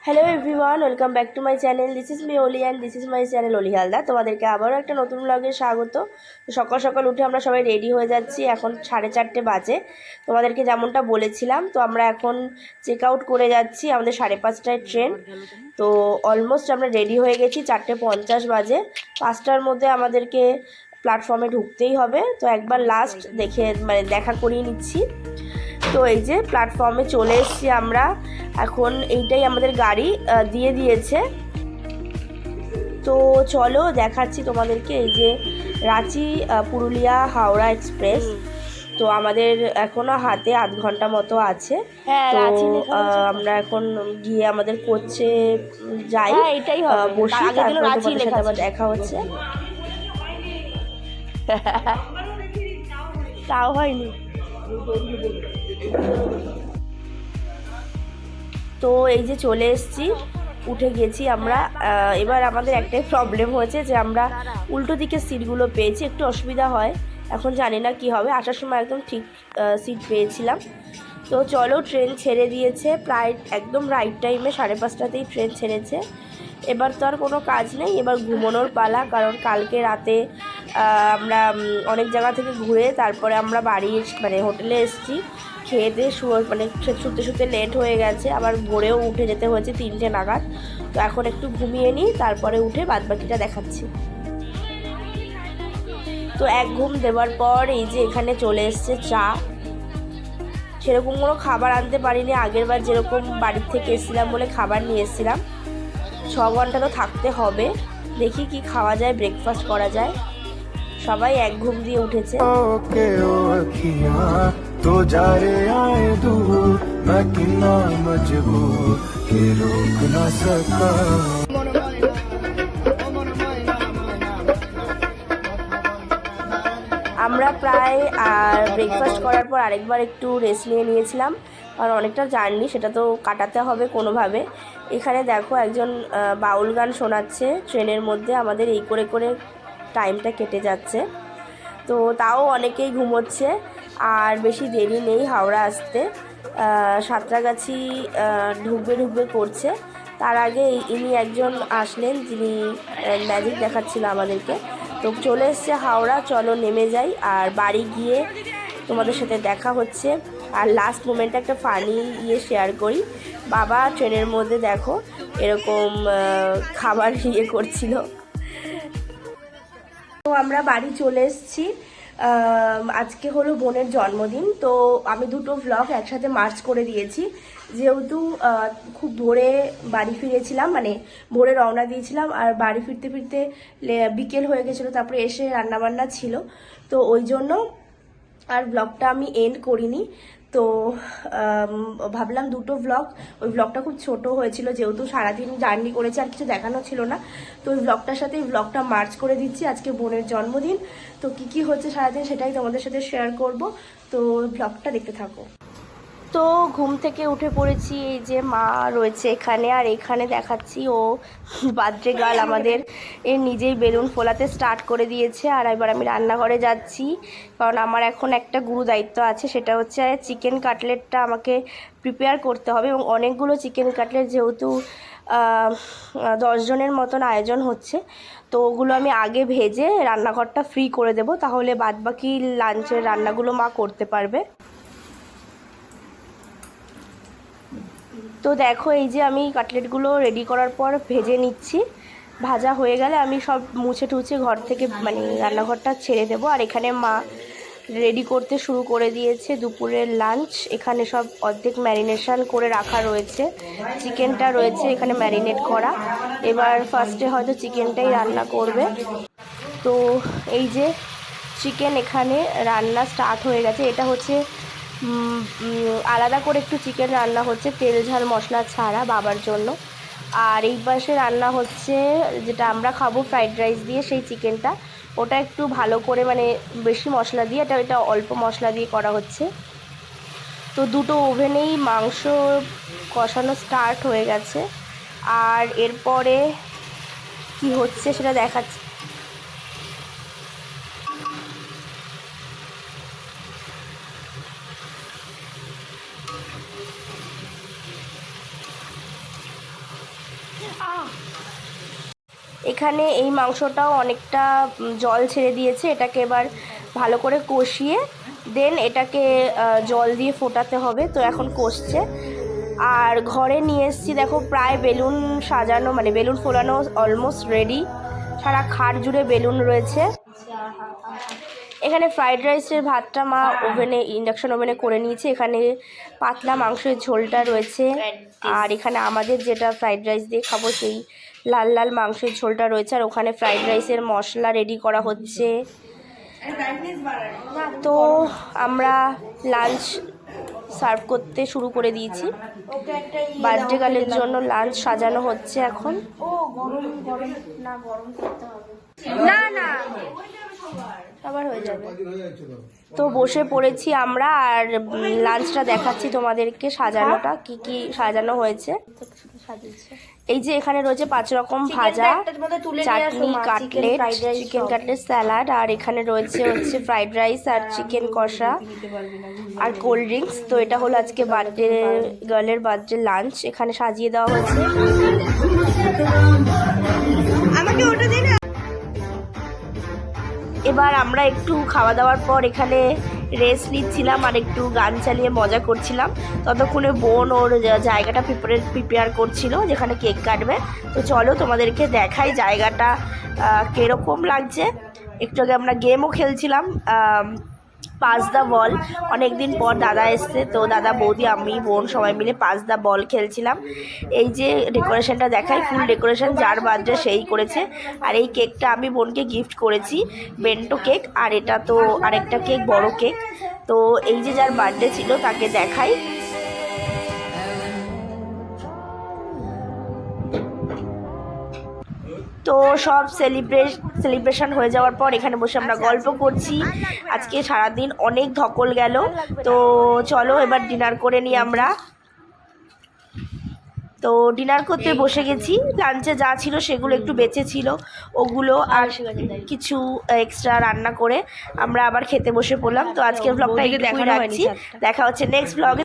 Hello everyone, welcome back to my channel. This is me Oli and this is my channel Oli Haldar. তোমাদেরকে আবারও একটা নতুন ব্লগে স্বাগত। সকাল সকাল উঠে আমরা সবাই রেডি হয়ে যাচ্ছি। এখন 4:30 বাজে। তোমাদেরকে যেমনটা বলেছিলাম, তো আমরা এখন চেক আউট করে যাচ্ছি। আমাদের 5:30টায় ট্রেন। তো অলমোস্ট আমরা রেডি হয়ে গেছি। 4:50 বাজে। 5টার মধ্যে আমাদেরকে প্ল্যাটফর্মে ঢুকতেই হবে। তো একবার লাস্ট দেখা করিয়ে নিচ্ছি। তো এই যে প্ল্যাটফর্মে চলে এসেছি আমরা। এখন এইটাই আমাদের গাড়ি দিয়ে দিয়েছে। তো চলো দেখাচ্ছি তোমাদেরকে। এই যে রাঁচি পুরুলিয়া হাওড়া এক্সপ্রেস। তো আমাদের এখনো হাতে আধ ঘন্টা মতো আছে। তো আমরা এখন গিয়ে আমাদের কোচে যাই, বসি, তারপর তোমাদের সাথে আবার দেখা হচ্ছে। তাও হয়নি। তো এই যে চলে এসেছি, উঠে গেছি আমরা। এবার আমাদের একটাই প্রবলেম হয়েছে যে আমরা উল্টো দিকে সিটগুলো পেয়েছি, একটু অসুবিধা হয়। এখন জানি না কি হবে। আসার সময় একদম ঠিক সিট পেয়েছিলাম। তো চলো, ট্রেন ছেড়ে দিয়েছে প্রায় একদম রাইট টাইমে। 5:30টাতেই ট্রেন ছেড়েছে। এবার তো আর কোনো কাজ নেই, এবার ঘুমানোর পালা। কারণ কালকে রাতে আমরা অনেক জায়গা থেকে ঘুরে তারপরে আমরা হোটেলে এসেছি। খেয়ে দিয়ে শুতে শুতে লেট হয়ে গেছে। আবার ভোরেও উঠে যেতে হয়েছে 3টে নাগাদ। তো এখন একটু ঘুমিয়ে নিই, তারপরে উঠে বাদবাকিটা দেখাচ্ছি। তো এক ঘুম দেওয়ার পর এই যে এখানে চলে এসছে চা। সেরকম কোনো খাবার আনতে পারিনি। আগের বার যেরকম বাড়ির থেকে এসেছিলাম বলে খাবার নিয়ে এসেছিলাম। 6 ঘন্টা তো থাকতে হবে। দেখি কি খাওয়া যায়, ব্রেকফাস্ট করা যায়। সবাই এক ঘুম দিয়ে উঠেছে। আমরা প্রায় ব্রেকফাস্ট করার পর আরেকবার একটু রেস্ট নিয়েছিলাম। কারণ অনেকটা জার্নি, সেটা তো কাটাতে হবে কোনোভাবে। এখানে দেখো একজন বাউল গান শোনাচ্ছে ট্রেনের মধ্যে। আমাদের এই করে করে টাইমটা কেটে যাচ্ছে। তো তাও অনেকেই ঘুমোচ্ছে। আর বেশি দেরি নেই হাওড়া আসতে। সাঁতরাগাছি ঢুকবে করছে। তার আগে ইনি একজন আসলেন, যিনি ম্যাজিক দেখাচ্ছিল আমাদেরকে। তো চলে এসছে হাওড়া। চলো নেমে যাই, আর বাড়ি গিয়ে তোমাদের সাথে দেখা হচ্ছে। আর লাস্ট মোমেন্টে একটা ফানি শেয়ার করি। বাবা ট্রেনের মধ্যে দেখো এরকম খাবার করছিল। তো আমরা বাড়ি চলে এসেছি। আজকে হলো বোনের জন্মদিন। তো আমি দুটো ভ্লগ একসাথে মার্চ করে দিয়েছি। যেহেতু খুব ভোরে বাড়ি ফিরেছিলাম, ভোরে রওনা দিয়েছিলাম, আর বাড়ি ফিরতে ফিরতে বিকেল হয়ে গেছিলো। তারপরে এসে রান্নাবান্না ছিল, তো ওই জন্য আর ব্লগটা আমি এন্ড করিনি। তো ভাবলাম দুটো ভ্লগ, ওই ভ্লগটা খুব ছোট হয়েছিল যেহেতু সারাদিন জার্নি করেছে, আর কিছু দেখানো ছিল না। তো ওই ভ্লগটার সাথে এই ভ্লগটা মার্চ করে দিচ্ছি। আজকে বোনের জন্মদিন, তো কি হচ্ছে সারাদিন সেটাই তোমাদের সাথে শেয়ার করব। তো ভ্লগটা দেখতে থাকো। তো ঘুম থেকে উঠে পড়েছি। এই যে মা রয়েছে এখানে, আর এখানে দেখাচ্ছি ও বার্থডে গার্ল আমাদের নিজেই বেলুন ফোলাতে স্টার্ট করে দিয়েছে। আর এবার আমি রান্নাঘরে যাচ্ছি, কারণ আমার এখন একটা গুরু দায়িত্ব আছে। সেটা হচ্ছে চিকেন কাটলেটটা আমাকে প্রিপেয়ার করতে হবে। এবং অনেকগুলো চিকেন কাটলেট, যেহেতু 10 জনের মতন আয়োজন হচ্ছে, তো ওগুলো আমি আগে ভেজে রান্নাঘরটা ফ্রি করে দেব। তাহলে বাদবাকি লাঞ্চের রান্নাগুলো মা করতে পারবে। তো দেখো এই যে আমি কাটলেটগুলো রেডি করার পর ভেজে নিচ্ছি। ভাজা হয়ে গেলে আমি সব মুছে টুছে ঘর থেকে রান্নাঘরটা ছেড়ে দেবো। আর এখানে মা রেডি করতে শুরু করে দিয়েছে দুপুরের লাঞ্চ। এখানে সব অর্ধেক ম্যারিনেশন করে রাখা রয়েছে। চিকেনটা রয়েছে এখানে ম্যারিনেট করা। এবার ফার্স্টে হয়তো চিকেনটাই রান্না করবে। তো এই যে চিকেন এখানে রান্না স্টার্ট হয়ে গেছে। এটা হচ্ছে আলাদা করে একটু চিকেন রান্না হচ্ছে, তেল ঝাল মশলা ছাড়া, বাবার জন্য। আর এই পাশে রান্না হচ্ছে যেটা আমরা খাবো ফ্রাইড রাইস দিয়ে, সেই চিকেনটা। ওটা একটু ভালো করে বেশি মশলা দিয়ে, এটা অল্প মশলা দিয়ে করা হচ্ছে। তো দুটো ওভেনেই মাংস কষানো স্টার্ট হয়ে গেছে। আর এরপরে কি হচ্ছে সেটা দেখাচ্ছি। এখানে এই মাংসটাও অনেকটা জল ছেড়ে দিয়েছে, এটাকে এবার ভালো করে কষিয়ে দেন এটাকে জল দিয়ে ফোটাতে হবে। তো এখন কষছে। আর ঘরে নিয়ে এসেছি, দেখো প্রায় বেলুন সাজানো, মানে বেলুন ফোলানো অলমোস্ট রেডি। সারা খাট জুড়ে বেলুন রয়েছে। এখানে ফ্রাইড রাইসের ভাতটা মা ওভেনে, ইন্ডাকশন ওভেনে করে নিয়েছে। এখানে পাতলা মাংসের ঝোলটা রয়েছে। আর এখানে আমাদের যেটা ফ্রাইড রাইস দিয়ে খাবো সেই লাল লাল মাংসের ঝোলটা রয়েছে। আর ওখানে ফ্রাইড রাইসের মশলা রেডি করা হচ্ছে। তো আমরা লাঞ্চ সার্ভ করতে শুরু করে দিয়েছি। বার্থডে গার্লের জন্য লাঞ্চ সাজানো হচ্ছে এখন। না না আবার হয়ে যাবে। তো বসে পড়েছি আমরা, আর লাঞ্চটা দেখাচ্ছি তোমাদেরকে, সাজানোটা কি কি সাজানো হয়েছে। এই যে এখানে রয়েছে 5 রকম ভাজা, চাটনি, কাটলেট, চিকেন কাটলেট, স্যালাড, আর এখানে রয়েছে ফ্রাইড রাইস আর চিকেন কষা আর কোল্ড ড্রিঙ্কস। তো এটা হলো আজকে বার্থডে গার্লের বার্থডে লাঞ্চ, এখানে সাজিয়ে দেওয়া হয়েছে। আমাকে ওটা দিন। এবার আমরা একটু খাওয়া দাওয়ার পর এখানে রেস্ট নিচ্ছিলাম আর একটু গান চালিয়ে মজা করছিলাম। ততক্ষণে বোন ওর জায়গাটা প্রিপেয়ার করছিল যেখানে কেক কাটবে। তো চলো তোমাদেরকে দেখাই জায়গাটা কীরকম লাগছে। একটু আগে আমরা গেমও খেলছিলাম, পাস দ্য বল। অনেকদিন পর দাদা এসছে, তো দাদা, বৌদি, আমি, বোন সবাই মিলে পাস দ্য বল খেলছিলাম। এই যে ডেকোরেশনটা দেখাই, ফুল ডেকোরেশন যার বার্থডে সেই করেছে। আর এই কেকটা আমি বোনকে গিফট করেছি, বেন্টো কেক। আর এটা তো আরেকটা কেক, বড় কেক। তো এই যে যার বার্থডে ছিল তাকে দেখাই। তো সব সেলিব্রেশন হয়ে যাওয়ার পর এখানে বসে আমরা গল্প করছি। আজকে সারাদিন অনেক ধকল গেল। তো চলো এবার ডিনার করে নিই আমরা। তো ডিনার করতে বসে গেছি। লাঞ্চে যা ছিল সেগুলো একটু বেঁচে ছিল, ওগুলো আর কিছু এক্সট্রা রান্না করে আমরা আবার খেতে বসে পড়লাম। তো আজকের ব্লগটা একটু রাখছি, দেখা হচ্ছে নেক্সট ব্লগে।